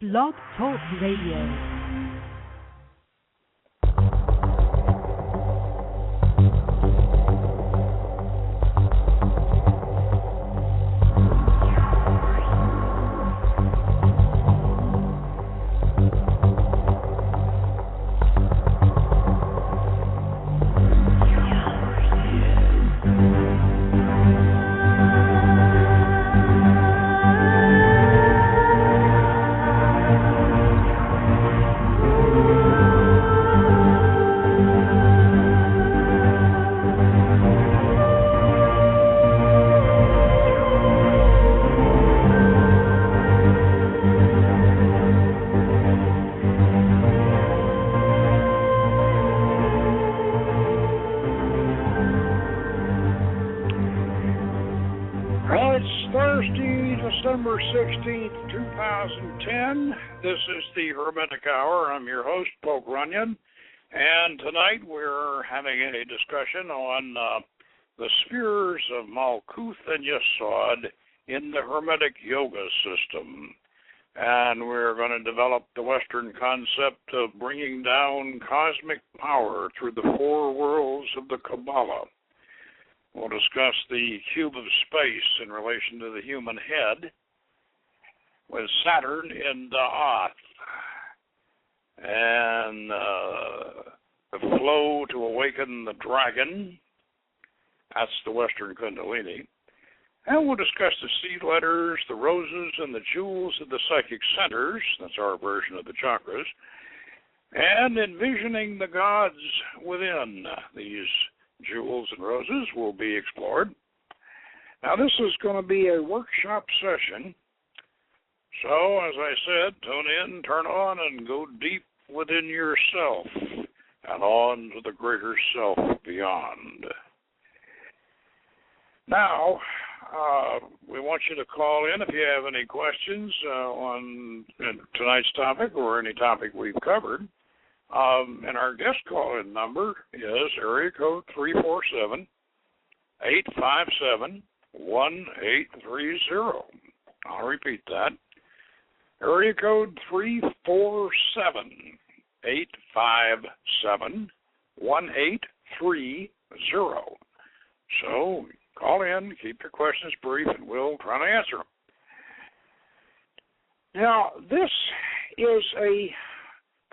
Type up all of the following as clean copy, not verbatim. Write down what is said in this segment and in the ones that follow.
Blog Talk Radio. December 16th, 2010. This is the Hermetic Hour. I'm your host, Poke Runyon, and tonight we're having a discussion on the spheres of Malkut and yosod in the Hermetic yoga system. And we're going to develop the Western concept of bringing down cosmic power through the four worlds of the Kabbalah. We'll discuss the cube of space in relation to the human head with Saturn in Da'ath, and the flow to awaken the dragon. That's the Western Kundalini. And we'll discuss the seed letters, the roses, and the jewels of the psychic centers. That's our version of the chakras. And envisioning the gods within these jewels and roses will be explored. Now, this is going to be a workshop session. So, as I said, tune in, turn on, and go deep within yourself and on to the greater self beyond. Now, we want you to call in if you have any questions on tonight's topic or any topic we've covered. And our guest call-in number is area code 347-857-1830. I'll repeat that. Area code 347-857-1830. So call in, keep your questions brief, and we'll try to answer them. Now, this is a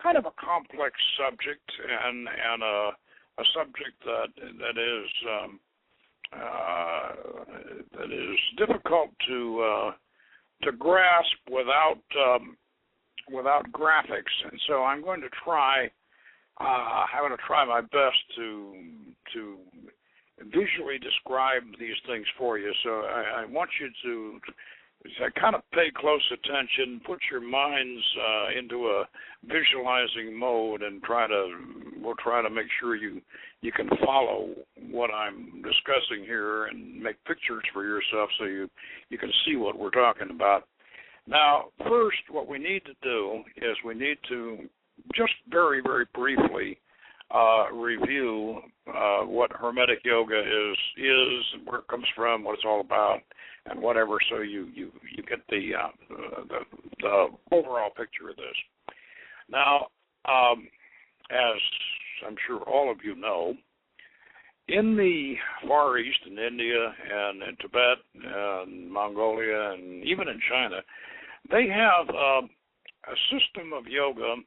kind of a complex subject and a subject that is difficult to grasp without graphics, and so I'm going to try my best to visually describe these things for you. So I want you to kind of pay close attention, put your minds into a visualizing mode, and we'll try to make sure you can follow what I'm discussing here and make pictures for yourself so you can see what we're talking about. Now, first, what we need to do is we need to just very, very briefly review what Hermetic yoga is, where it comes from, what it's all about, and whatever, so you get the overall picture of this. Now, as I'm sure all of you know, in the Far East, in India and in Tibet and Mongolia and even in China, they have a system of yoga.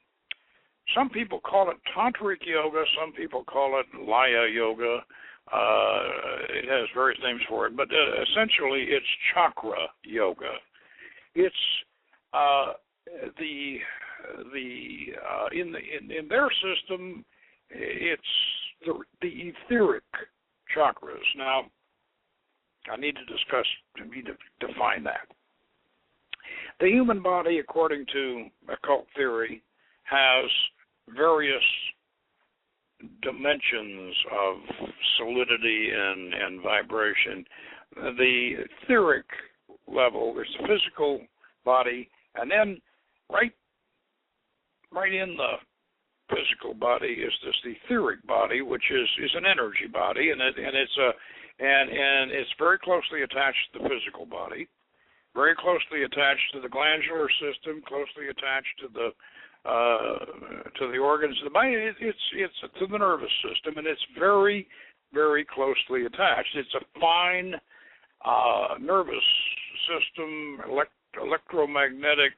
Some people call it tantric yoga, some people call it laya yoga. It has various names for it, but essentially it's chakra yoga. It's in their system, it's the etheric chakras. Now, I need to define that. The human body, according to occult theory, has various dimensions of solidity and vibration. The etheric level is the physical body, and then right in the physical body is this etheric body, which is an energy body, and it's very closely attached to the physical body. very closely attached to the glandular system, closely attached to the organs of the body. It's to the nervous system, and it's very, very closely attached. It's a fine nervous system, electromagnetic,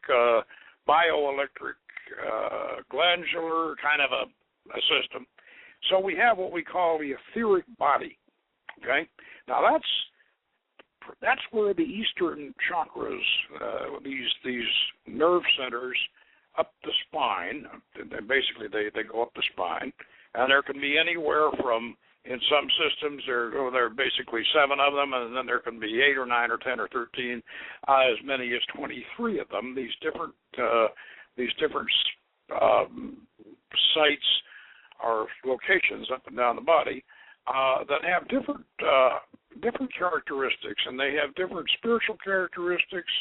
bioelectric, glandular kind of a system. So we have what we call the etheric body. Okay, now that's where the eastern chakras, these nerve centers up the spine, basically they go up the spine, and there can be anywhere from, in some systems there are basically 7 of them, and then there can be 8 or 9 or 10 or 13, as many as 23 of them. These different sites or locations up and down the body that have different characteristics, and they have different spiritual characteristics,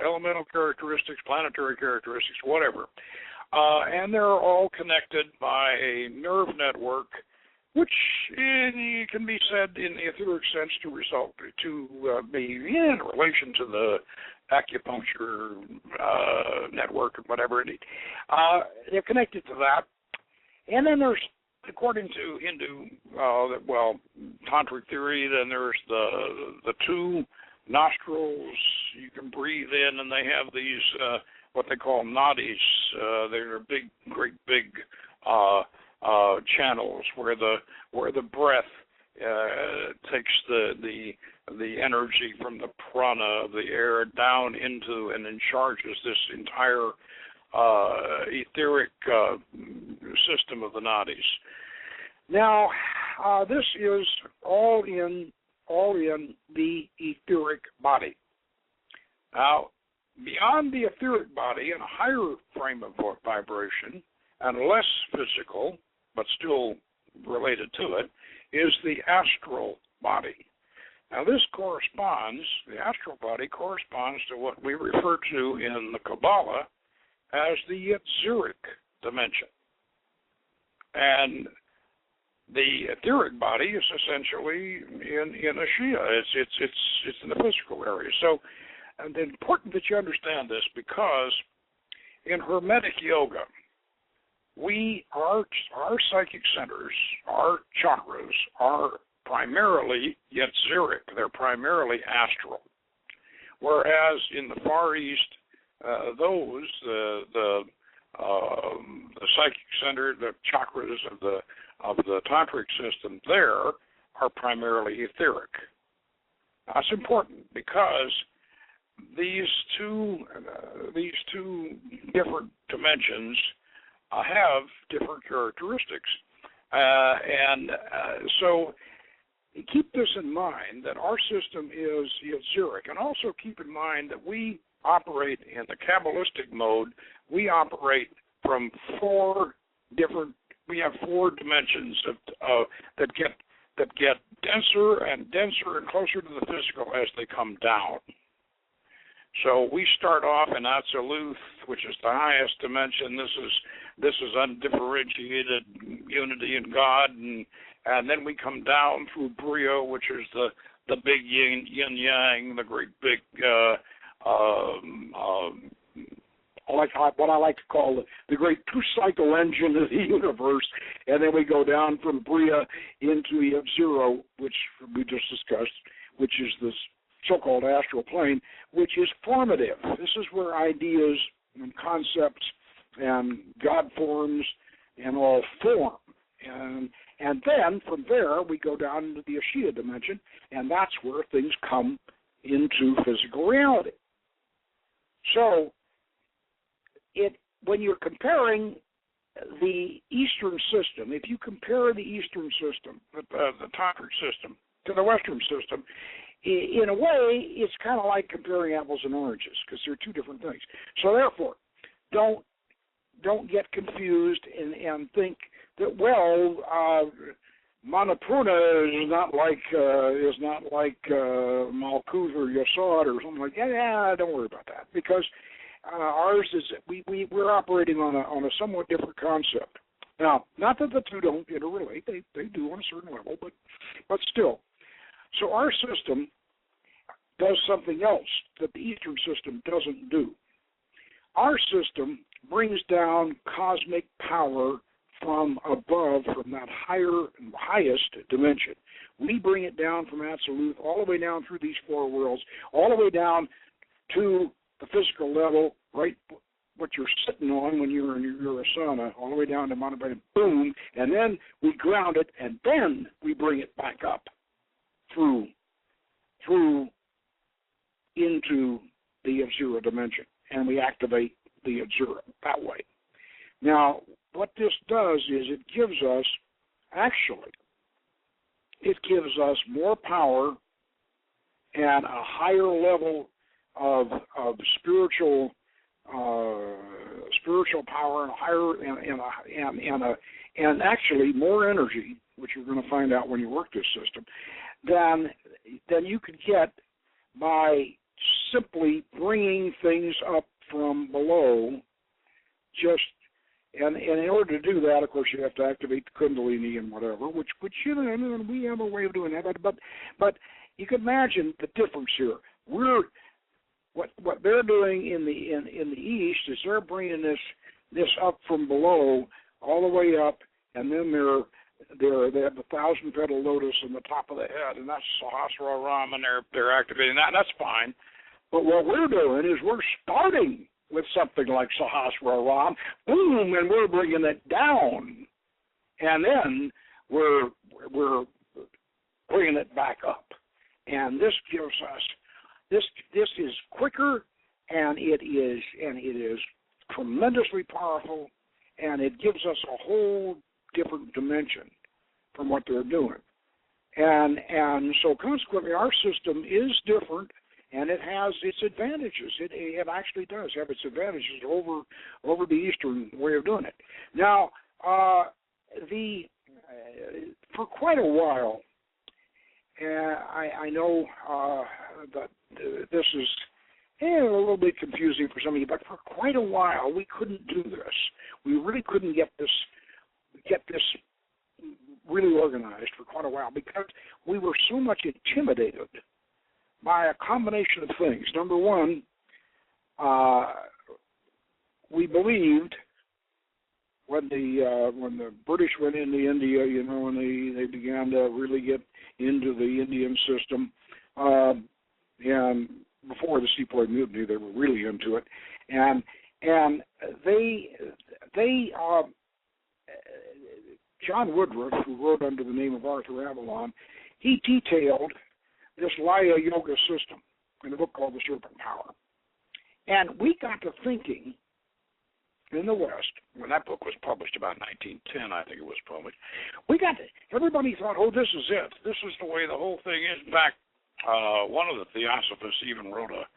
elemental characteristics, planetary characteristics, whatever. And they're all connected by a nerve network, which can be said in the etheric sense to be in relation to the acupuncture network or whatever it is. They're connected to that. And then there's, according to Hindu, tantric theory, then there's the 2 nostrils you can breathe in, and they have these what they call nadis. They're great big channels where the breath takes the energy from the prana of the air down into and then charges this entire etheric system of the nadis. Now, this is all in the etheric body. Now, beyond the etheric body, in a higher frame of vibration and less physical, but still related to it, is the astral body. Now, the astral body corresponds to what we refer to in the Kabbalah as the Yetziric dimension. And the etheric body is essentially in a Shia. It's in the physical area. So, and it's important that you understand this, because in hermetic yoga, our psychic centers, our chakras, are primarily Yetziric. They're primarily astral. Whereas in the Far East, the psychic center, the chakras of the tantric system there are primarily etheric. That's important because these two different dimensions have different characteristics, so keep this in mind, that our system is Yetziric, and also keep in mind that we operate in the Kabbalistic mode. We operate from 4 dimensions that get denser and denser and closer to the physical as they come down. So we start off in Atziluth, which is the highest dimension. This is undifferentiated unity in God, and then we come down through Bria, which is the big yin yang, the great big what I like to call the great 2-cycle engine of the universe, and then we go down from Bria into Yeb-Zero, which we just discussed, which is this so-called astral plane, which is formative. This is where ideas and concepts and God forms and all form. And then from there we go down into the Ashia dimension, and that's where things come into physical reality. So when you're comparing the Eastern system, if you compare the Eastern system, the tantric system, to the Western system, in a way, it's kind of like comparing apples and oranges, because they're 2 different things. So therefore, don't get confused and think that, Manapuna is not like Malkut or yosod or something like that. Yeah, don't worry about that, because ours is we're operating on a somewhat different concept. Now, not that the 2 don't interrelate; they do on a certain level, but still. So our system does something else that the Eastern system doesn't do. Our system brings down cosmic power from above, from that highest dimension. We bring it down from absolute all the way down through these four worlds, all the way down to the physical level, right, what you're sitting on when you're in your asana, all the way down to Montevideo, boom, and then we ground it, and then we bring it back up through into the zero dimension, and we activate the zero that way. Now, what this does is it gives us more power and a higher level of spiritual power and higher and actually more energy, which you're going to find out when you work this system, than you could get by simply bringing things up from below. And in order to do that, of course, you have to activate the Kundalini and whatever, which and we have a way of doing that. But you can imagine the difference here. What they're doing in the East is they're bringing this up from below all the way up, and then they have the 1,000-petal lotus on the top of the head, and that's Sahasrara Ram, and they're activating that, and that's fine. But what we're doing is we're starting with something like Sahasrara Ram, boom, and we're bringing it down, and then we're bringing it back up, and this gives us this is quicker, and it is tremendously powerful, and it gives us a whole different dimension from what they're doing, and so consequently our system is different. And it has its advantages. It actually does have its advantages over the Eastern way of doing it. Now, for quite a while, I know that this is a little bit confusing for some of you, but for quite a while we couldn't do this. We really couldn't get this really organized for quite a while because we were so much intimidated by a combination of things. Number one, we believed when the British went into India, and they began to really get into the Indian system, and before the Sepoy Mutiny, they were really into it, and they John Woodruff, who wrote under the name of Arthur Avalon, he detailed this ioga system in a book called The Serpent Power. And we got to thinking in the West, when that book was published about 1910, I think it was published, everybody thought, oh, this is it. This is the way the whole thing is. In fact, one of the Theosophists even wrote a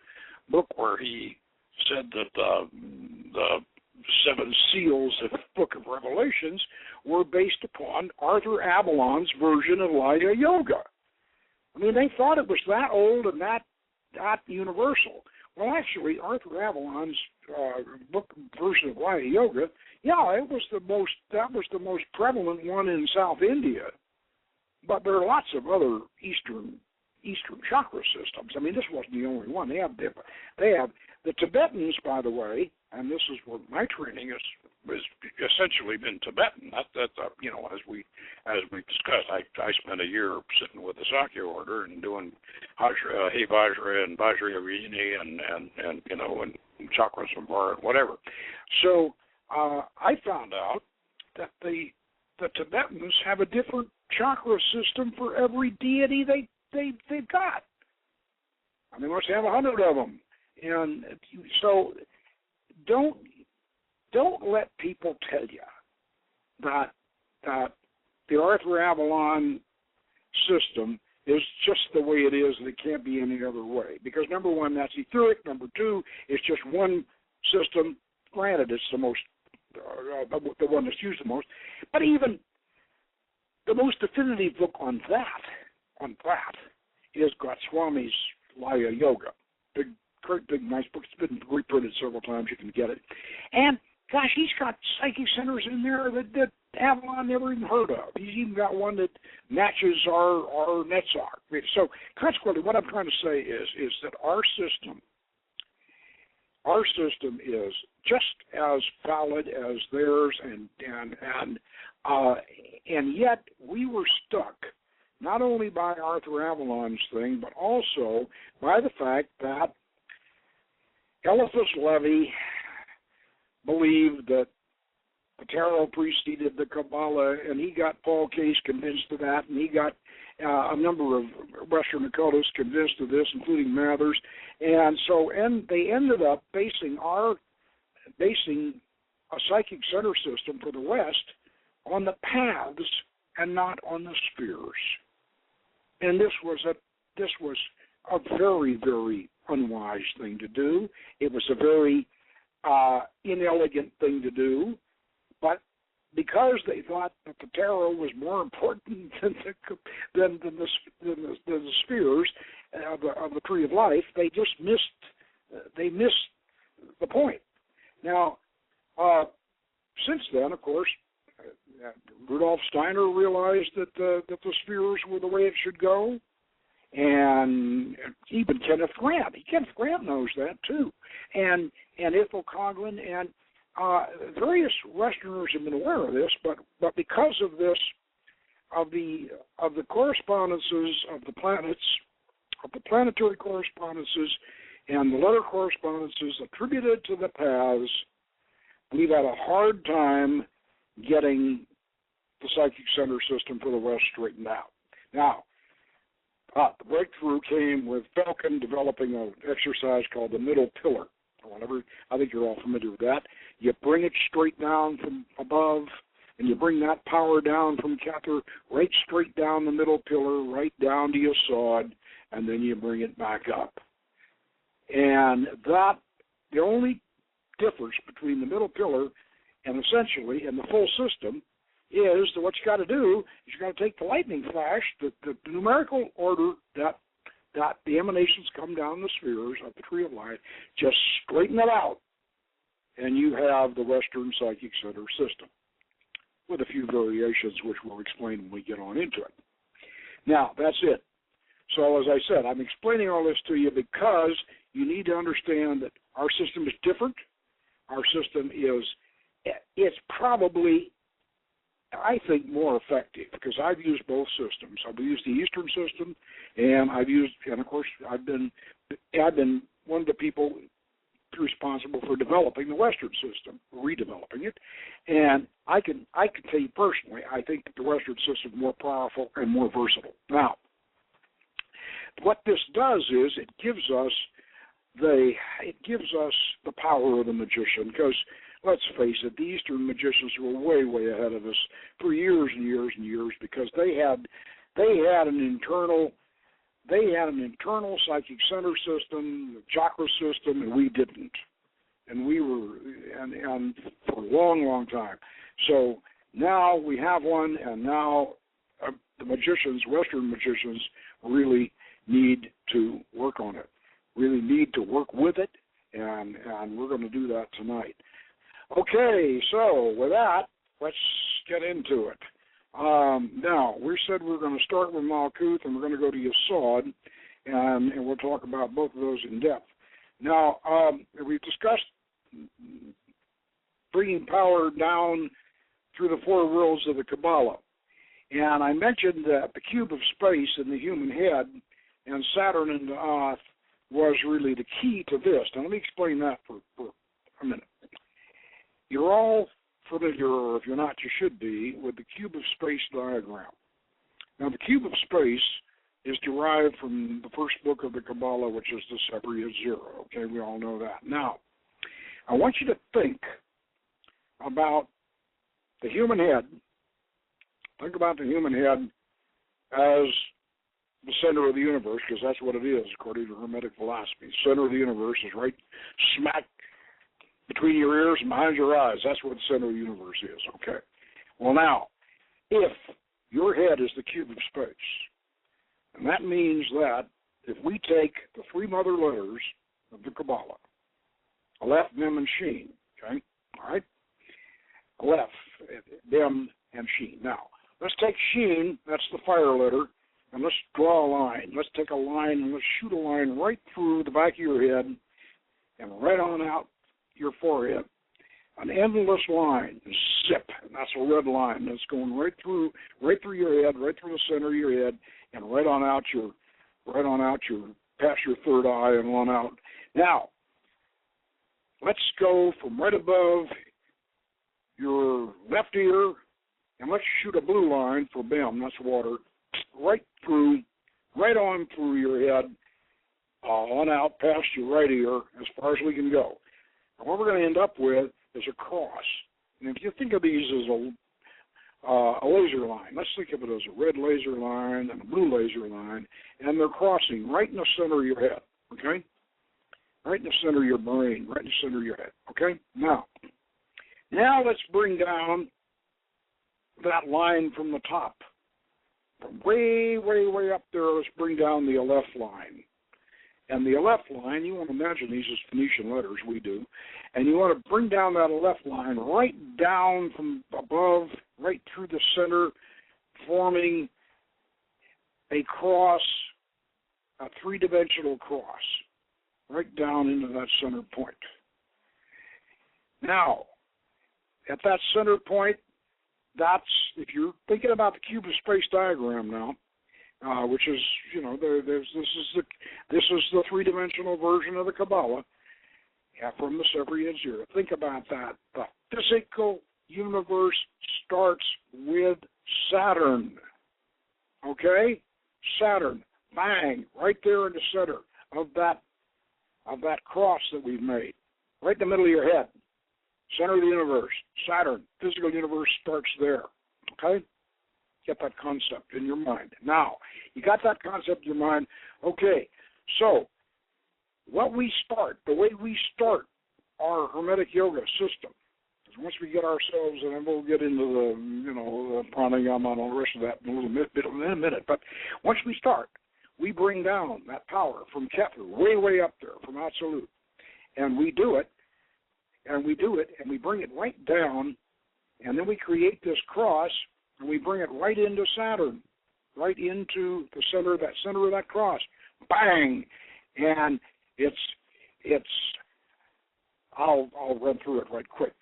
book where he said that the seven seals of the Book of Revelations were based upon Arthur Avalon's version of ioga. I mean, they thought it was that old and that universal. Well, actually, Arthur Avalon's book version of ioga, that was the most prevalent one in South India. But there are lots of other Eastern chakra systems. I mean, this wasn't the only one. They have the Tibetans, by the way, and this is what my training has essentially been Tibetan. That's as we discussed, I spent a year sitting with the Sakya order and doing Hey Vajra and Vajrayogini and Chakra Samvara and whatever. So I found out that the Tibetans have a different chakra system for every deity they've got. I mean, they must have 100 of them, and so don't let people tell you that the Arthur Avalon system is just the way it is and it can't be any other way. Because number one, that's etheric. Number two, it's just one system. Granted, it's the most the one that's used the most. But even the most definitive book on that is Goswami's ioga. Big, nice book. It's been reprinted several times. You can get it. And gosh, he's got psychic centers in there that Avalon never even heard of. He's even got one that matches our Netzach. So consequently, what I'm trying to say is that our system is just as valid as theirs, and yet we were stuck not only by Arthur Avalon's thing, but also by the fact that Eliphas Levi believed that the tarot preceded the Kabbalah, and he got Paul Case convinced of that, and he got a number of Western occultists convinced of this, including Mathers, and they ended up basing a psychic center system for the West on the paths and not on the spheres. And this was a very, very unwise thing to do. It was a very inelegant thing to do, but because they thought that the tarot was more important than the spheres of the Tree of Life, they just missed the point. Now, since then, of course, Rudolf Steiner realized that the spheres were the way it should go, and even Kenneth Grant. Kenneth Grant knows that too, and Ethel Coghlan, and various Westerners have been aware of this, but because of this, of the correspondences of the planets, of the planetary correspondences, and the letter correspondences attributed to the paths, we've had a hard time getting the psychic center system for the West straightened out. Now, the breakthrough came with Falcon developing an exercise called the middle pillar. I think you're all familiar with that. You bring it straight down from above, and you bring that power down from Kether right straight down the middle pillar, right down to yosod, and then you bring it back up. And the only difference between the middle pillar and essentially in the full system is that what you got to do is you got to take the lightning flash, the numerical order that the emanations come down the spheres of the Tree of Life, just straighten it out, and you have the Western Psychic Center system, with a few variations which we'll explain when we get on into it. Now, that's it. So, as I said, I'm explaining all this to you because you need to understand that our system is different. Our system it's probably, I think, more effective because I've used both systems. I've used the Eastern system, and of course, I've been one of the people responsible for developing the Western system, redeveloping it. And I can tell you personally, I think that the Western system is more powerful and more versatile. Now, what this does is it gives us the power of the magician, because let's face it, the Eastern magicians were way, way ahead of us for years and years and years, because they had an internal psychic center system, chakra system, and we didn't. And we were and for a long, long time. So now we have one, and now the magicians, Western magicians, really need to work on it, really need to work with it, and we're going to do that tonight. Okay, so with that, let's get into it. Now, we said we're going to start with Malkut, and we're going to go to yosod, and we'll talk about both of those in depth. Now, we've discussed bringing power down through the four worlds of the Kabbalah. And I mentioned that the cube of space in the human head and Saturn and the Oth was really the key to this. Now, let me explain that for a minute. You're all familiar, or if you're not, you should be, with the cube of space diagram. Now, the cube of space is derived from the first book of the Kabbalah, which is the Separate Zero. Okay, we all know that. Now, I want you to think about the human head. Think about the human head as the center of the universe, because that's what it is, according to Hermetic philosophy. The center of the universe is right smack between your ears and behind your eyes. That's what the center of the universe is, okay? Well, now, if your head is the cube of space, and that means that if we take the three mother letters of the Kabbalah, Aleph, Mem, and Shin, okay, all right, Bem, and Sheen. Now, let's take Sheen, that's the fire letter, and let's draw a line. Let's take a line and let's shoot a line right through the back of your head and right on out your forehead. An endless line, zip, and that's a red line. That's going right through your head, right through the center of your head, and right on out your, past your third eye and on out. Now, let's go from right above your left ear, and let's shoot a blue line for Bem, that's water, right on through your head, on out past your right ear as far as we can go. And what we're going to end up with is a cross. And if you think of these as a laser line, let's think of it as a red laser line and a blue laser line, and they're crossing right in the center of your head, okay? Right in the center of your brain, right in the center of your head, okay? Now let's bring down that line from the top. From way, way, way up there, let's bring down the Aleph line. And the Aleph line, you want to imagine these as Phoenician letters, we do, and you want to bring down that Aleph line right down from above, right through the center, forming a cross, a three-dimensional cross, right down into that center point. Now, at that center point, that's, if you're thinking about the cube of space diagram now, which is, this is the three-dimensional version of the Kabbalah from the Sefer Yetzirah. Think about that. The physical universe starts with Saturn. Okay? Saturn, bang, right there in the center of that cross that we've made, right in the middle of your head. Center of the universe, Saturn, physical universe starts there. Okay? Get that concept in your mind. Now, you got that concept in your mind. Okay, so the way we start our hermetic yoga system is once we get ourselves, and we'll get into the pranayama and all the rest of that in a minute, but once we start, we bring down that power from Keter, way, way up there, from Absolute, and we do it, and we bring it right down, and then we create this cross, and we bring it right into Saturn, right into the center of that cross. Bang! And it's I'll run through it right quick.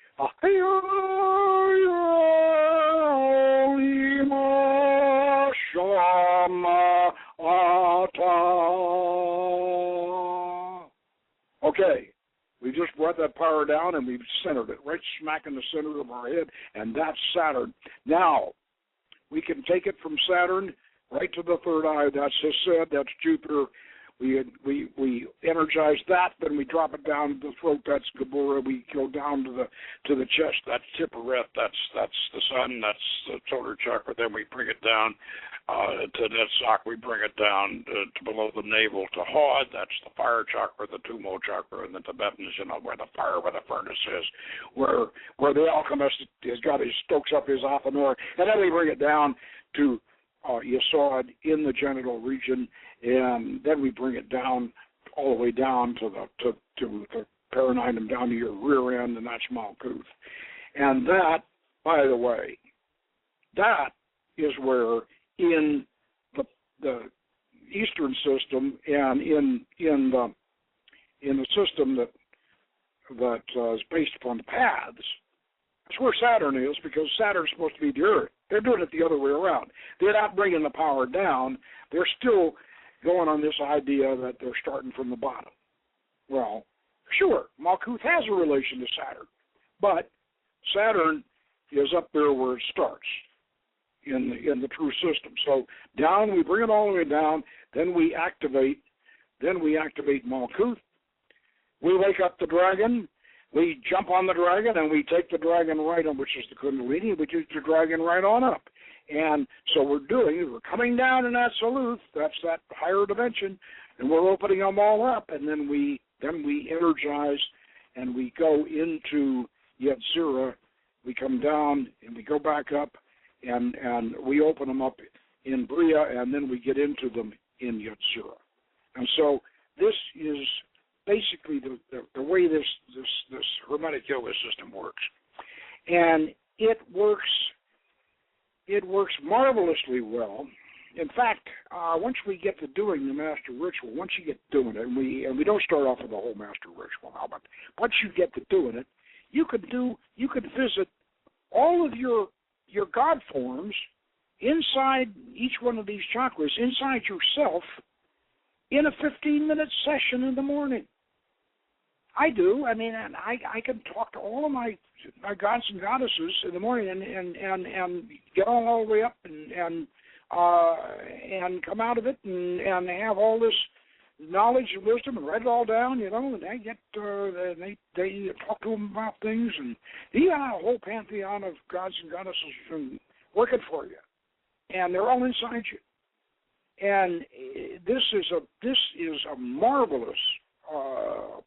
Okay. We just brought that power down and we've centered it right smack in the center of our head, and that's Saturn. Now, we can take it from Saturn right to the third eye. That's Hesed, that's Jupiter. We energize that, then we drop it down to the throat. That's Gabora. We go down to the chest. That's Tipperet. That's the sun. That's the solar chakra. Then we bring it down to Netzach. We bring it down to below the navel to Hod. That's the fire chakra, the Tumo chakra, and the Tibetans, where the furnace is, where the alchemist has got stokes up his Athanor, and then we bring it down to yosod in the genital region, and then we bring it down all the way down to the perineum, down to your rear end, and that's Malkut. And that, by the way, that is where in the Eastern system and in the system that is based upon the paths, that's where Saturn is, because Saturn's supposed to be the Earth. They're doing it the other way around. They're not bringing the power down. They're still going on this idea that they're starting from the bottom. Well, sure, Malkut has a relation to Saturn, but Saturn is up there where it starts in the true system. So down, we bring it all the way down, then we activate Malkut. We wake up the dragon. We jump on the dragon, and we take the dragon right on, which is the Kundalini, we take the dragon right on up. And so we're coming down in Absolute, that's that higher dimension, and we're opening them all up, and then we energize, and we go into Yetzirah. We come down, and we go back up, and we open them up in Bria, and then we get into them in Yetzirah. And so this is basically the way this hermetic yoga system works. And it works It works marvelously well. In fact, once we get to doing the master ritual, once you get doing it, and we don't start off with the whole master ritual now, but once you get to doing it, you could visit all of your God forms inside each one of these chakras, inside yourself, in a 15-minute session in the morning. I do. I mean, I can talk to all of my gods and goddesses in the morning and get all the way up and come out of it and have all this knowledge and wisdom and write it all down, and they get they talk to them about things, and you got a whole pantheon of gods and goddesses working for you, and they're all inside you. And this is a marvelous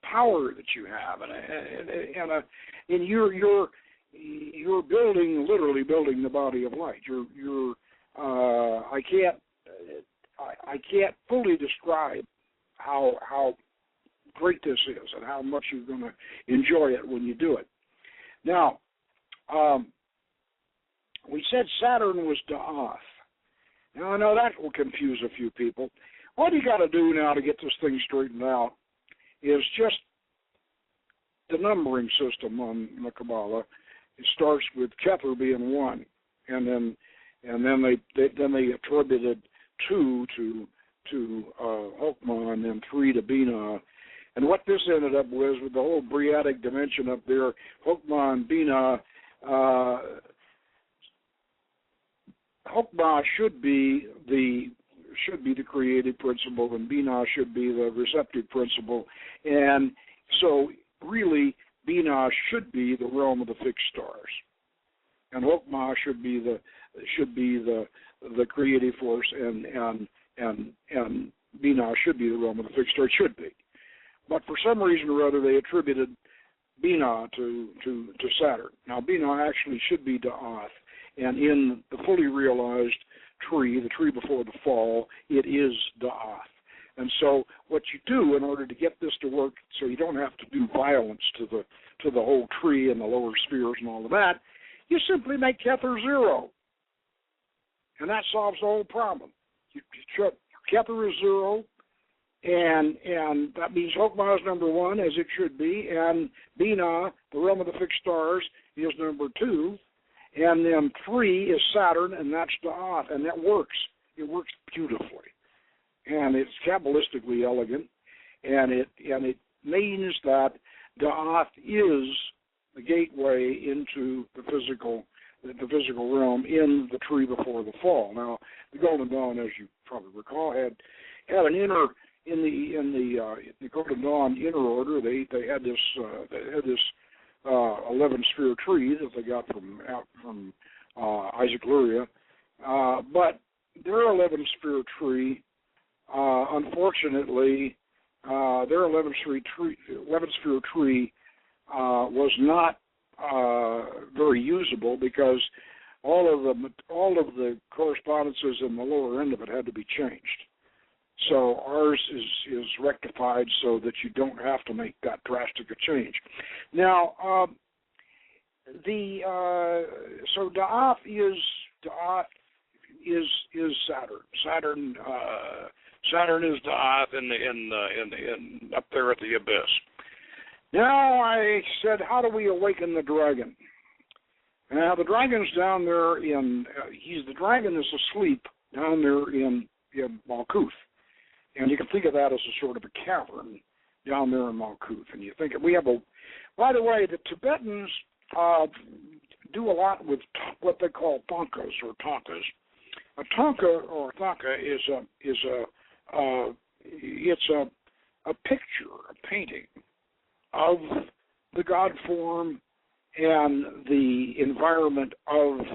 power that you have, and you're literally building the body of light. I can't fully describe how great this is and how much you're going to enjoy it when you do it. Now, we said Saturn was Da'ath. Now, I know that will confuse a few people. What you got to do now to get this thing straightened out is just the numbering system on the Kabbalah. It starts with Kether being 1, and then they attributed 2 to Hokmah, and then 3 to Binah. And what this ended up with the whole Briatic dimension up there, Hokmah and Binah. Hokmah should be the creative principle, and Binah should be the receptive principle. And so, really, Binah should be the realm of the fixed stars, and Hokmah should be the creative force, and Binah should be the realm of the fixed stars. Should be, but for some reason or other, they attributed Binah to Saturn. Now, Binah actually should be Da'ath. And in the fully realized tree, the tree before the fall, it is Da'ath. And so what you do in order to get this to work, so you don't have to do violence to the whole tree and the lower spheres and all of that, you simply make Kether 0. And that solves the whole problem. Kether is 0, and that means Hokmah is number 1, as it should be, and Binah, the realm of the fixed stars, is number 2. And then 3 is Saturn, and that's Da'ath, and that works. It works beautifully, and it's Kabbalistically elegant, and it means that Da'ath is the gateway into the physical realm in the tree before the fall. Now, the Golden Dawn, as you probably recall, had an inner in the Golden Dawn inner order. They had this 11-sphere tree that they got from Isaac Luria, but their 11-sphere tree, unfortunately, their 11-sphere tree was not very usable because all of the correspondences in the lower end of it had to be changed. So ours is rectified so that you don't have to make that drastic a change. Now, so Da'ath is Saturn. Saturn is Da'ath in up there at the abyss. Now I said, how do we awaken the dragon? Now the dragon's down there the dragon is asleep down there in Malkut. And you can think of that as a sort of a cavern down there in Malkut. And you think, by the way, the Tibetans do a lot with what they call thangkas or tankas. A tanka or thangka is a picture, a painting of the God form and the environment of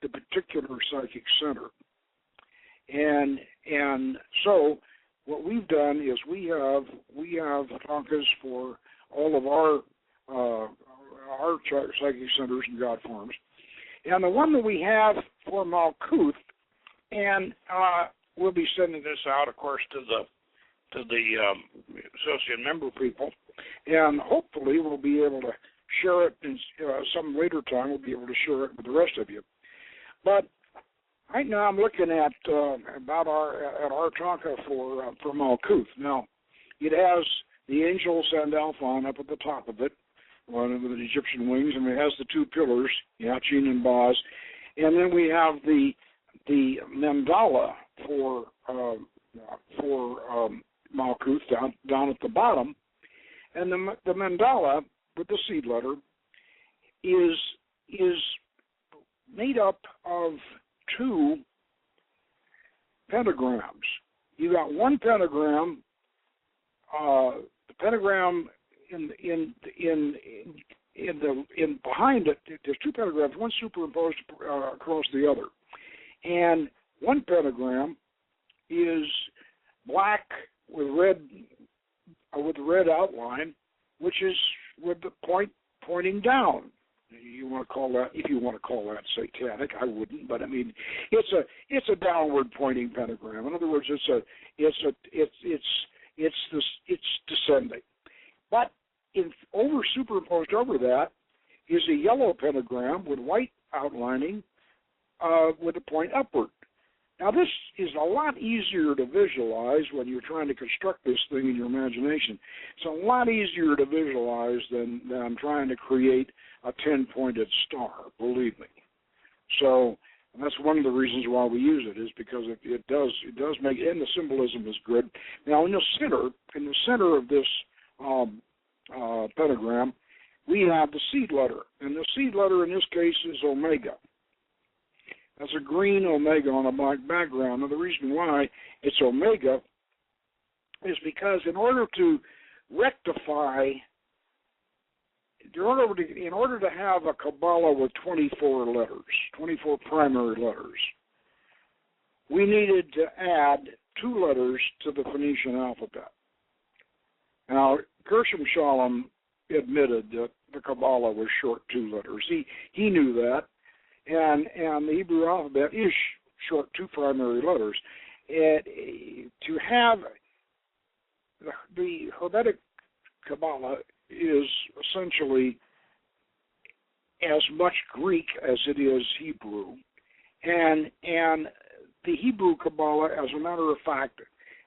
the particular psychic center. And so what we've done is we have tankas for all of our psychic centers and God forms, and the one that we have for Malkut, and we'll be sending this out, of course, to the associate member people, and hopefully we'll be able to share it in some later time. We'll be able to share it with the rest of you. But right now I'm looking at about our Taka for Malkut. Now, it has the angel Sandalphon up at the top of it, one with the Egyptian wings, and it has the two pillars, Yachin and Baz, and then we have the mandala for Malkut down at the bottom, and the mandala with the seed letter is made up of two pentagrams. You got one pentagram. The pentagram in behind it. There's two pentagrams, one superimposed across the other, and one pentagram is black with red outline, which is with the point pointing down. You want to call that, if you want to call that satanic, I wouldn't, but I mean, it's a downward pointing pentagram. In other words, it's descending. But superimposed over that is a yellow pentagram with white outlining with a point upward. Now, this is a lot easier to visualize when you're trying to construct this thing in your imagination. It's a lot easier to visualize than trying to create a 10-pointed star, believe me. So that's one of the reasons why we use it, is because it does make, and the symbolism is good. Now, in the center of this pentagram, we have the seed letter, and the seed letter in this case is omega. That's a green omega on a black background. And the reason why it's omega is because in order to rectify, in order to have a Kabbalah with 24 letters, 24 primary letters, we needed to add 2 letters to the Phoenician alphabet. Now, Gershom Scholem admitted that the Kabbalah was short 2 letters. He knew that. And the Hebrew alphabet is short 2 primary letters. To have the Hermetic Kabbalah is essentially as much Greek as it is Hebrew, and the Hebrew Kabbalah, as a matter of fact,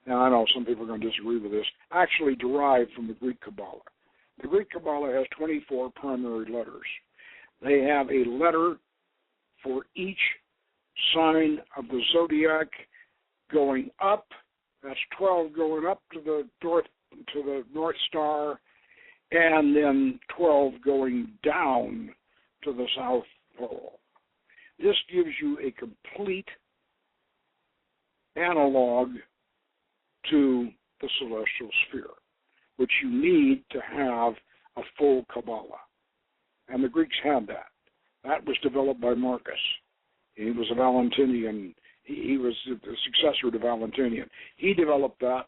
now I know some people are going to disagree with this, actually derived from the Greek Kabbalah. The Greek Kabbalah has 24 primary letters. They have a letter for each sign of the zodiac going up. That's 12 going up to the North Star, and then 12 going down to the South Pole. This gives you a complete analog to the celestial sphere, which you need to have a full Kabbalah. And the Greeks had that. That was developed by Marcus. He was a Valentinian. He was the successor to Valentinian. He developed that.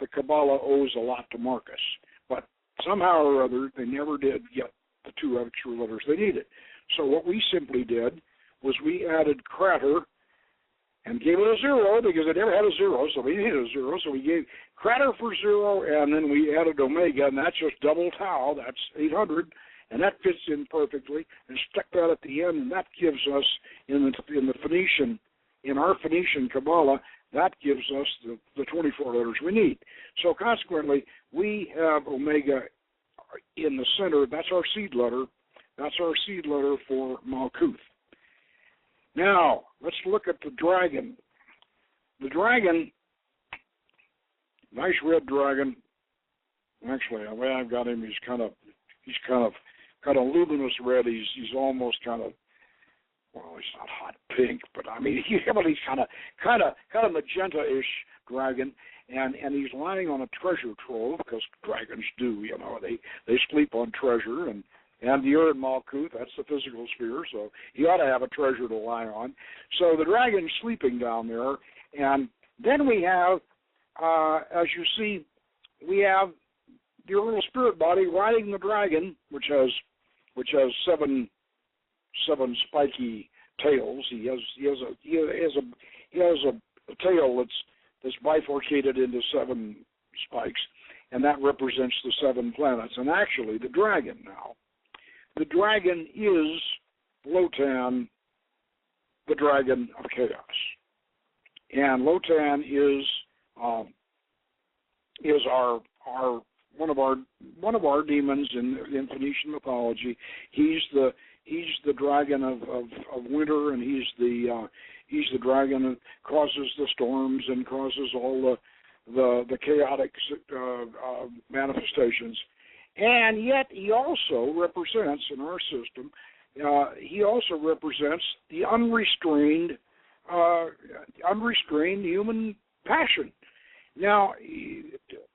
The Kabbalah owes a lot to Marcus. But somehow or other, they never did get the 2 extra letters they needed. So what we simply did was we added Crater and gave it a 0 because it never had a 0, so we needed a 0. So we gave Crater for 0, and then we added Omega, and that's just double Tau. That's 800. And that fits in perfectly, and stuck that at the end, and that gives us, in our Phoenician Kabbalah, that gives us the 24 letters we need. So consequently, we have Omega in the center. That's our seed letter. That's our seed letter for Malkut. Now, let's look at the dragon. The dragon, nice red dragon. Actually, the way I've got him, he's kind of luminous red. He's almost kind of, well, he's not hot pink, but I mean, he's kind of magenta-ish dragon, and he's lying on a treasure trove, because dragons do, they sleep on treasure, and you're in Malkut, that's the physical sphere, so he ought to have a treasure to lie on. So the dragon's sleeping down there, and then we have, as you see, we have your little spirit body riding the dragon, which has 7 spiky tails. He has a tail that's bifurcated into 7 spikes, and that represents the 7 planets. And actually, the dragon is Lotan the dragon of chaos. And Lotan is our one of our demons in Phoenician mythology. He's the dragon of winter, and he's the dragon that causes the storms and causes all the chaotic manifestations. And yet he also represents, in our system, he also represents the unrestrained human passion. Now,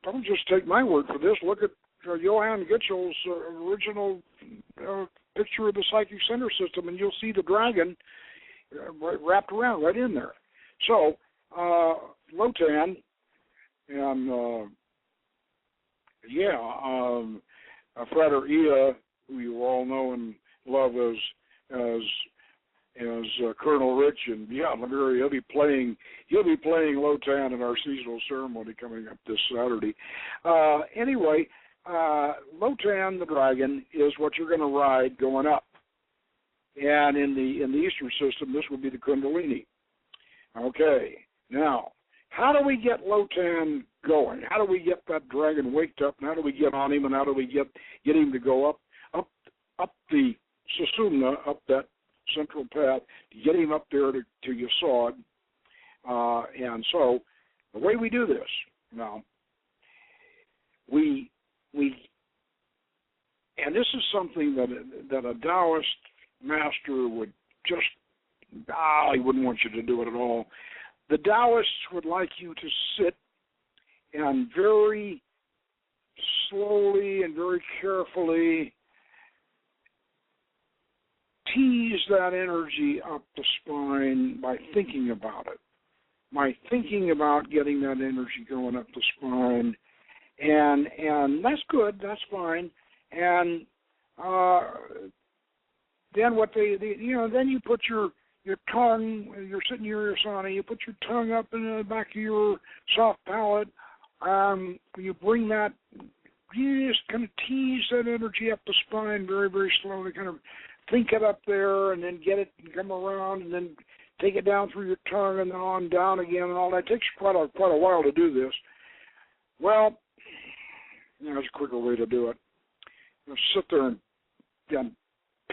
don't just take my word for this. Look at Johann Gitchel's original picture of the psychic center system, and you'll see the dragon wrapped around right in there. So, Lotan and Frater Ia, who you all know and love as Colonel Rich, and he'll be playing Lotan in our seasonal ceremony coming up this Saturday. Anyway, Lotan the dragon is what you're going to ride going up, and in the Eastern system, this would be the Kundalini. Okay, now how do we get Lotan going? How do we get that dragon waked up? And how do we get on him? And how do we get him to go up the Sushumna, up that central path, to get him up there to yosod? And so the way we do this now, we and this is something that a Taoist master would just he wouldn't want you to do it at all. The Taoists would like you to sit and very slowly and very carefully tease that energy up the spine by thinking about it, by thinking about getting that energy going up the spine, and that's good, that's fine, and then what then you put your tongue, you're sitting here, Asana, you put your tongue up in the back of your soft palate, you bring that, you just kind of tease that energy up the spine very, very slowly, kind of think it up there, and then get it and come around, and then take it down through your tongue, and then on down again, and all that. It takes quite a while to do this. Well, there's a quicker way to do it. Sit there and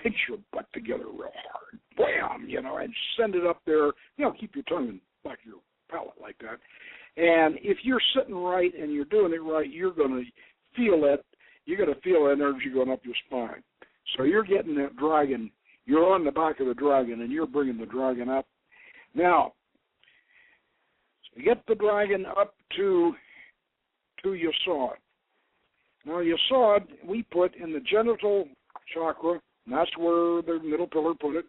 pinch your butt together real hard, bam, and send it up there. Keep your tongue in the back of your palate like that. And if you're sitting right and you're doing it right, you're going to feel that. You're going to feel that energy going up your spine. So you're getting that dragon. You're on the back of the dragon, and you're bringing the dragon up. Now, you get the dragon up to yosod. Now, yosod we put in the genital chakra. And that's where the middle pillar put it.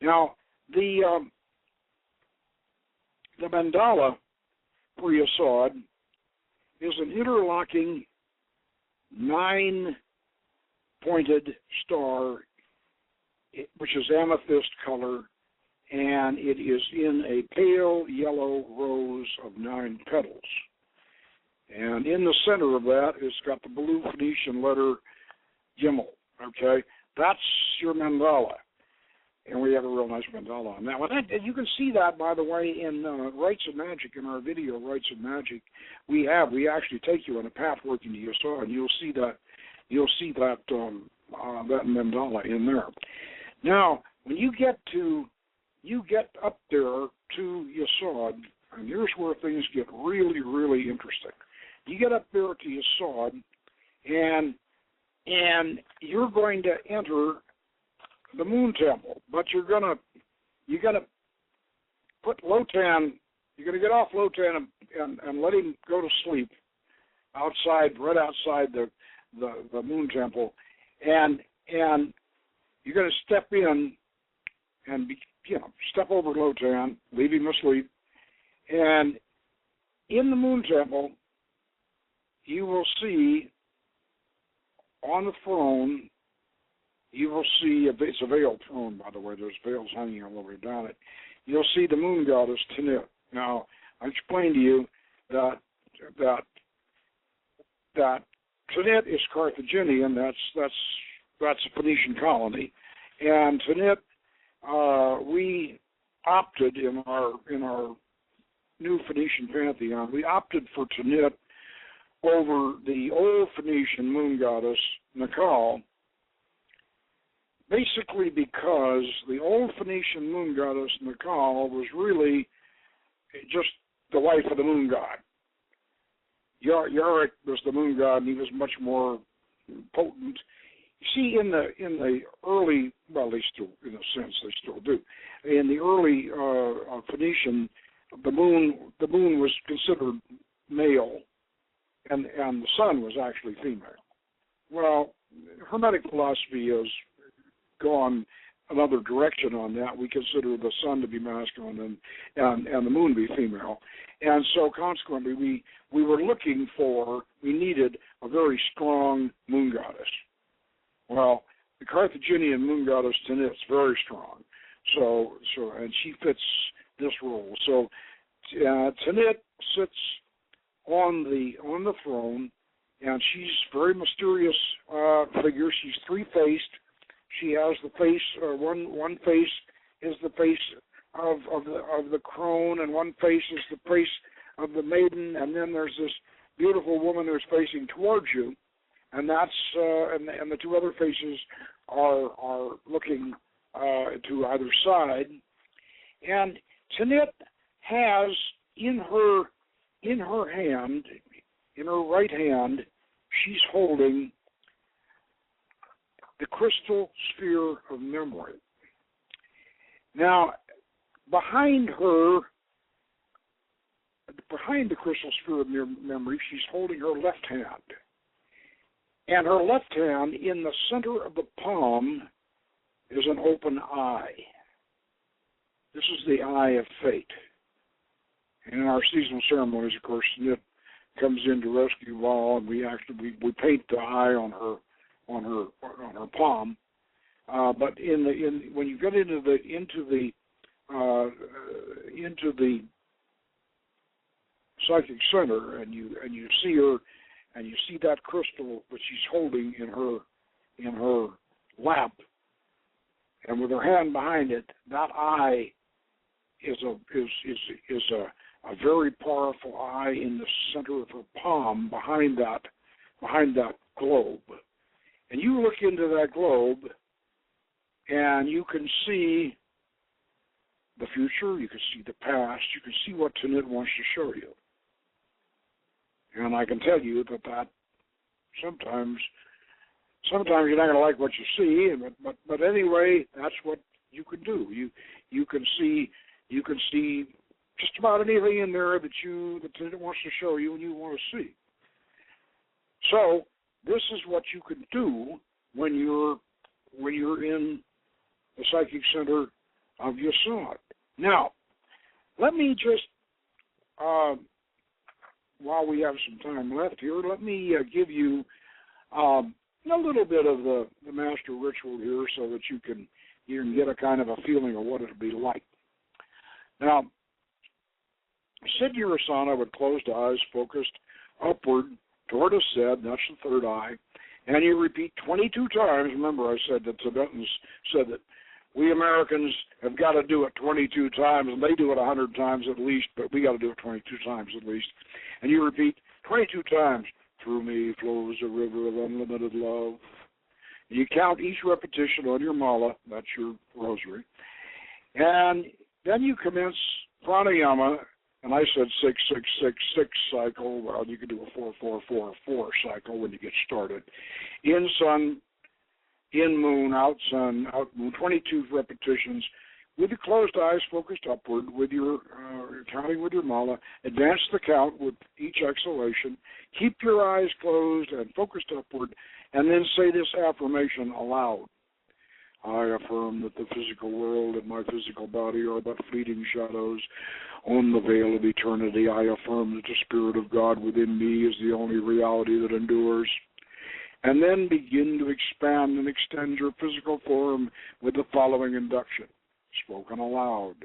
Now, the mandala for yosod is an interlocking 9-pointed star, which is amethyst color, and it is in a pale yellow rose of 9 petals. And in the center of that, it's got the blue Phoenician letter Gimel, okay? That's your mandala, and we have a real nice mandala on that one. And you can see that, by the way, in Rites of Magic, in our video, Rites of Magic. We actually take you on a path working to yosod, and you'll see that that mandala in there. Now, when you get up there to yosod, and here's where things get really, really interesting. You get up there to yosod, and you're going to enter the moon temple, but you're gonna put Lotan. You're gonna get off Lotan and let him go to sleep right outside the moon temple, and you're gonna step in and step over Lotan, leave him asleep, and in the moon temple you will see. On the throne, you will see, it's a veiled throne, by the way. There's veils hanging all over down it. You'll see the moon goddess, Tanit. Now, I explained to you that Tanit is Carthaginian. That's a Phoenician colony. And Tanit, opted in our new Phoenician pantheon, we opted for Tanit over the old Phoenician moon goddess, Nakal, basically because the old Phoenician moon goddess, Nakal, was really just the wife of the moon god. Yarick was the moon god, and he was much more potent. You see, in the early, well, they still, in a sense, they still do. In the early Phoenician, the moon was considered male, and the sun was actually female. Well, Hermetic philosophy has gone another direction on that. We consider the sun to be masculine and the moon to be female, and so consequently, we needed a very strong moon goddess. Well, the Carthaginian moon goddess Tanit is very strong, so and she fits this role. So Tanit sits on the throne, and she's a very mysterious figure. She's three-faced. She has the face. One face is the face of the crone, and one face is the face of the maiden, and then there's this beautiful woman who's facing towards you, and that's and the two other faces are looking to either side. And Tanit has in her hand, in her right hand, she's holding the crystal sphere of memory. Now, behind the crystal sphere of memory, she's holding her left hand. And her left hand, in the center of the palm, is an open eye. This is the eye of fate. And in our seasonal ceremonies, of course, Tanit comes in to rescue Val, and we paint the eye on her palm. But when you get into the psychic center, and you see her, and you see that crystal that she's holding in her lap, and with her hand behind it, that eye is a very powerful eye in the center of her palm, behind that globe. And you look into that globe, and you can see the future, you can see the past, you can see what Tanit wants to show you. And I can tell you that sometimes you're not going to like what you see, but anyway, that's what you can do. You can see just about anything in there that Tanit wants to show you and you want to see. So this is what you can do when you're in the psychic center of yosod. Now, let me just, while we have some time left here, let me give you a little bit of the master ritual here, so that you can get a kind of a feeling of what it'll be like. Now, sit in your asana with closed eyes, focused upward toward a sed, that's the third eye, and you repeat 22 times. Remember, I said that Tibetans said that we Americans have got to do it 22 times, and they do it 100 times at least, but we got to do it 22 times at least. And you repeat 22 times, through me flows a river of unlimited love. And you count each repetition on your mala, that's your rosary, and then you commence pranayama. And I said 6-6-6-6 cycle. Well, you can do a 4-4-4-4 cycle when you get started. In sun, in moon, out sun, out moon. 22 repetitions with your closed eyes focused upward, with your counting with your mala. Advance the count with each exhalation. Keep your eyes closed and focused upward, and then say this affirmation aloud. I affirm that the physical world and my physical body are but fleeting shadows on the veil of eternity. I affirm that the Spirit of God within me is the only reality that endures. And then begin to expand and extend your physical form with the following induction, spoken aloud.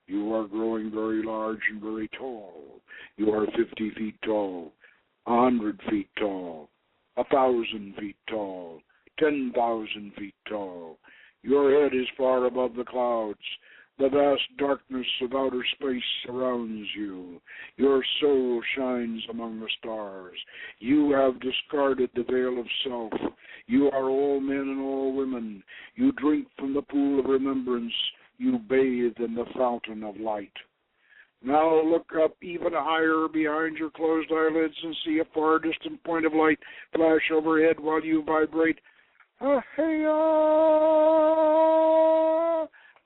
You are growing very large and very tall. You are 50 feet tall, 100 feet tall, 1,000 feet tall, 10,000 feet tall. Your head is far above the clouds. The vast darkness of outer space surrounds you. Your soul shines among the stars. You have discarded the veil of self. You are all men and all women. You drink from the pool of remembrance. You bathe in the fountain of light. Now look up even higher behind your closed eyelids and see a far distant point of light flash overhead while you vibrate.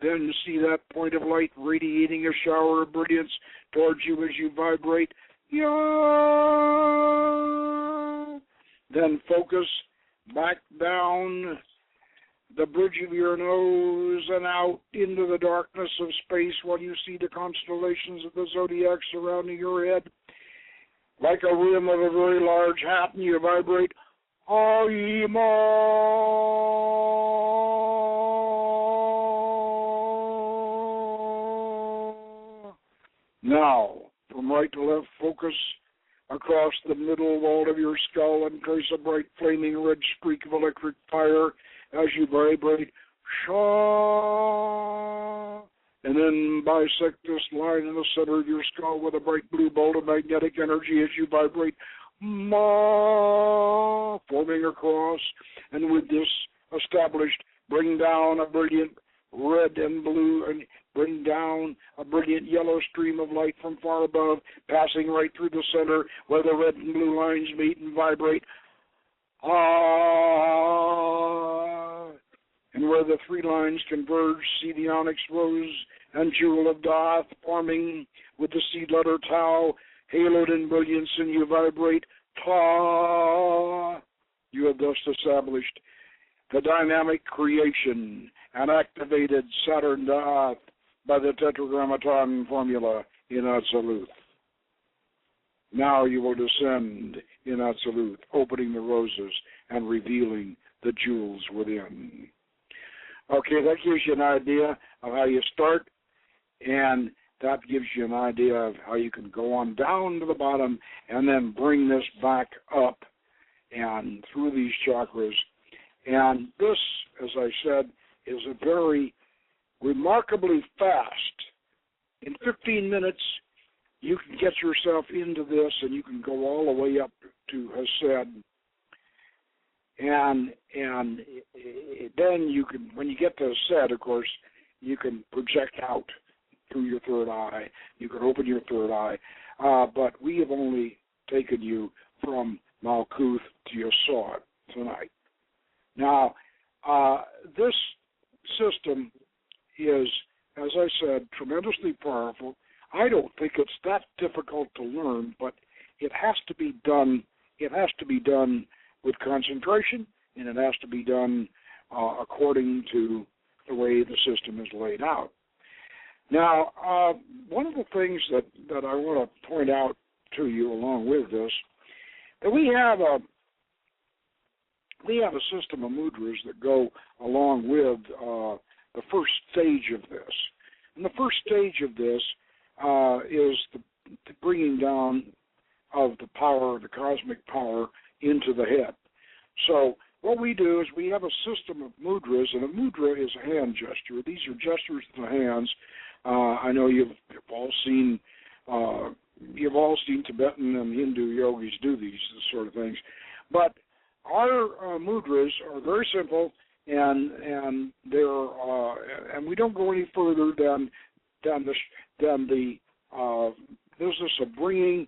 Then see that point of light radiating a shower of brilliance towards you as you vibrate. Then focus back down the bridge of your nose and out into the darkness of space while you see the constellations of the zodiac surrounding your head. Like a rim of a very large hat, and you vibrate. Now, from right to left, focus across the middle wall of your skull and trace a bright flaming red streak of electric fire as you vibrate. Shaw. And then bisect this line in the center of your skull with a bright blue bolt of magnetic energy as you vibrate. Ma, forming across, and with this established, bring down a brilliant red and blue, and bring down a brilliant yellow stream of light from far above, passing right through the center where the red and blue lines meet and vibrate. And where the three lines converge, see the onyx rose and jewel of Doth forming with the seed letter Tau, haloed in brilliance, and you vibrate Ta. You have thus established the dynamic creation and activated Saturn Doth by the Tetragrammaton formula in Absolute. Now you will descend in Absolute, opening the roses and revealing the jewels within. Okay, that gives you an idea of how you start, and that gives you an idea of how you can go on down to the bottom and then bring this back up and through these chakras. And this, as I said, is a very remarkably fast. In 15 minutes, you can get yourself into this, and you can go all the way up to Hesed. And then you can, when you get to Hesed, of course, you can project out through your third eye. You can open your third eye. But we have only taken you from Malkut to yosod tonight. Now, this system is, as I said, tremendously powerful. I don't think it's that difficult to learn, but it has to be done. It has to be done with concentration, and it has to be done according to the way the system is laid out. Now, one of the things that I want to point out to you along with this, that we have a system of mudras that go along with the first stage of this. And the first stage of this is the bringing down of the power, the cosmic power, into the head. So what we do is we have a system of mudras, and a mudra is a hand gesture. These are gestures of the hands. I know you've all seen Tibetan and Hindu yogis do these sort of things, but our mudras are very simple, and they're and we don't go any further than the business of bringing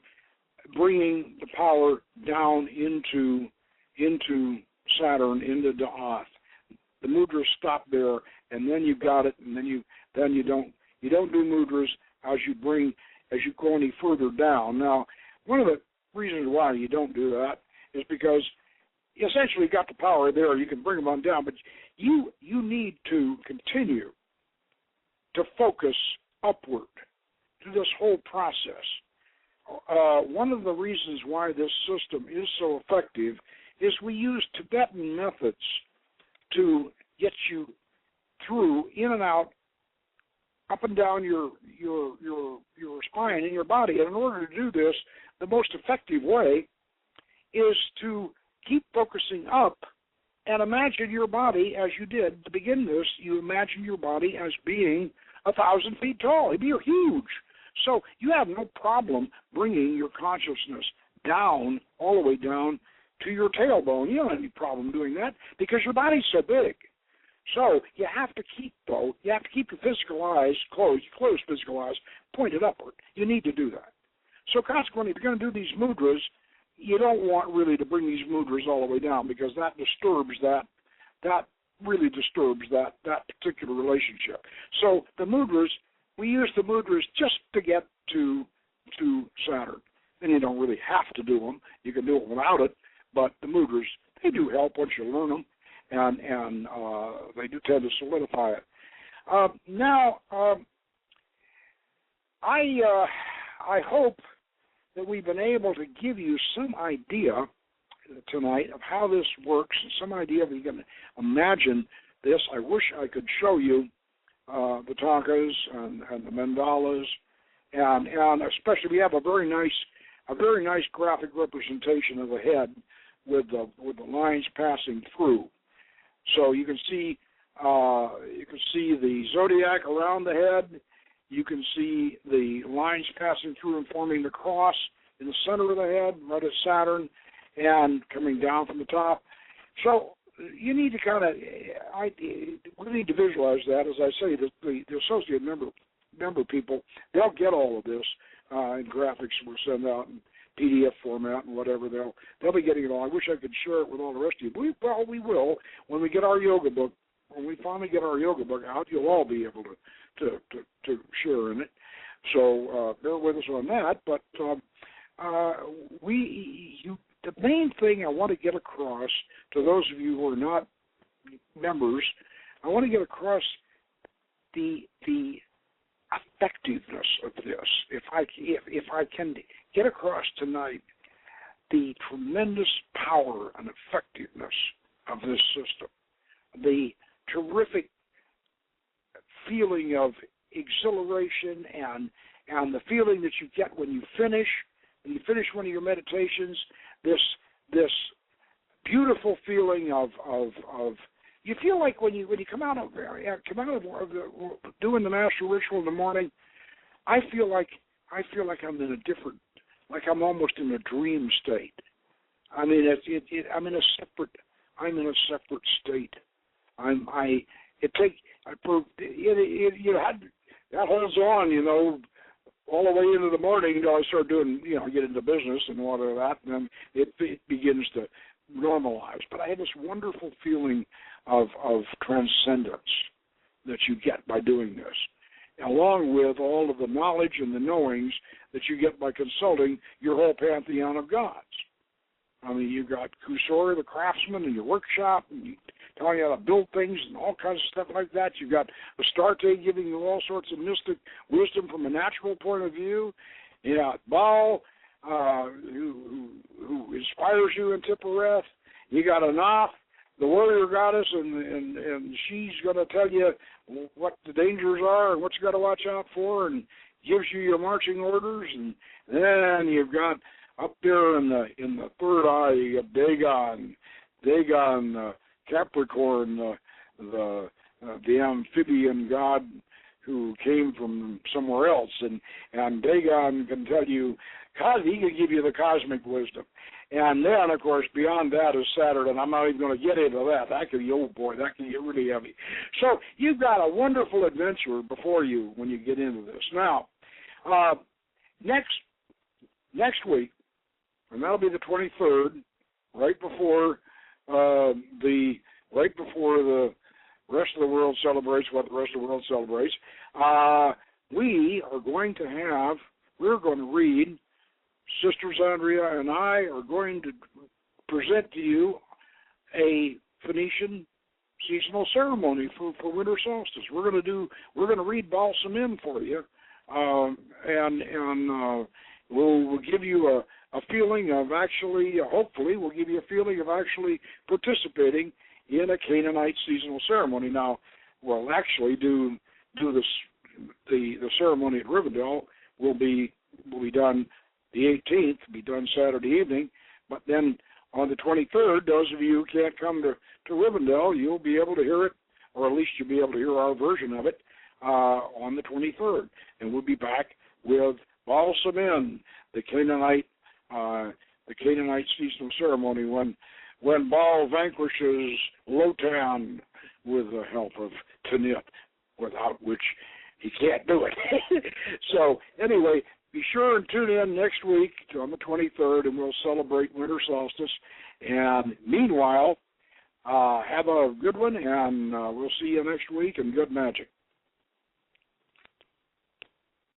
the power down into Saturn, into Da'ath. The mudras stop there, and then you got it, and then you don't do mudras as you go any further down. Now, one of the reasons why you don't do that is because you essentially got the power there. You can bring them on down, but you need to continue to focus upward through this whole process. One of the reasons why this system is so effective is we use Tibetan methods to get you through, in and out, up and down your spine and your body. And in order to do this, the most effective way is to keep focusing up and imagine your body, as you did to begin this, you imagine your body as being 1,000 feet tall. He'd be huge. So you have no problem bringing your consciousness down, all the way down to your tailbone. You don't have any problem doing that because your body's so big. So you have to keep your physical eyes, closed physical eyes, pointed upward. You need to do that. So consequently, if you're going to do these mudras, you don't want really to bring these mudras all the way down because that really disturbs that particular relationship. So the mudras, we use the mudras just to get to Saturn. And you don't really have to do them. You can do it without it, but the mudras, they do help once you learn them, and they do tend to solidify it. I hope that we've been able to give you some idea tonight of how this works, and some idea of you can imagine this. I wish I could show you the takas and the mandalas, and especially we have a very nice graphic representation of the head with the lines passing through. So you can see the zodiac around the head. You can see the lines passing through and forming the cross in the center of the head, right at Saturn, and coming down from the top. So you need to we need to visualize that. As I say, the associate member people, they'll get all of this in graphics we'll send out in PDF format and whatever. They'll be getting it all. I wish I could share it with all the rest of you. We will when we get our yoga book. When we finally get our yoga book out, you'll all be able to share in it. So bear with us on that. But the main thing I want to get across to those of you who are not members, I want to get across the effectiveness of this. If I can get across tonight the tremendous power and effectiveness of this system, the terrific feeling of exhilaration and the feeling that you get when you finish one of your meditations, this beautiful feeling of you feel like when you come out of doing the master ritual in the morning, I feel like I'm in a different, like I'm almost in a dream state. I mean, I'm in a separate state. That holds on, all the way into the morning until I start doing, get into business and all of that, and then it begins to normalize. But I had this wonderful feeling of transcendence that you get by doing this, along with all of the knowledge and the knowings that you get by consulting your whole pantheon of gods. I mean, you've got Kusori, the craftsman, in your workshop, and telling you how to build things and all kinds of stuff like that. You've got Astarte giving you all sorts of mystic wisdom from a natural point of view. You got Baal, who inspires you in Tippereth. You got Anath, the warrior goddess, and she's going to tell you what the dangers are and what you got to watch out for, and gives you your marching orders. And then you've got up there in the third eye, you got Dagon, Capricorn, the amphibian god who came from somewhere else, and Dagon can tell you, he can give you the cosmic wisdom. And then, of course, beyond that is Saturn, and I'm not even going to get into that. That can be, oh boy, that can get really heavy. So you've got a wonderful adventure before you when you get into this. Now, next week, and that'll be the 23rd, right before the rest of the world celebrates what the rest of the world celebrates. We're going to read, Sisters Andrea and I are going to present to you a Phoenician seasonal ceremony for winter solstice. We're going to read Balsamim for you, and we'll give you a feeling of actually, hopefully, we'll give you a feeling of actually participating in a Canaanite seasonal ceremony. Now, we'll actually do this. The ceremony at Rivendell will be done the 18th, be done Saturday evening, but then on the 23rd, those of you who can't come to Rivendell, you'll be able to hear it, or at least you'll be able to hear our version of it on the 23rd. And we'll be back with Baal Samin, the Canaanite seasonal ceremony, when Baal vanquishes Lotan with the help of Tanit, without which he can't do it. So anyway, be sure and tune in next week on the 23rd, and we'll celebrate winter solstice. And meanwhile, have a good one, and we'll see you next week, and good magic.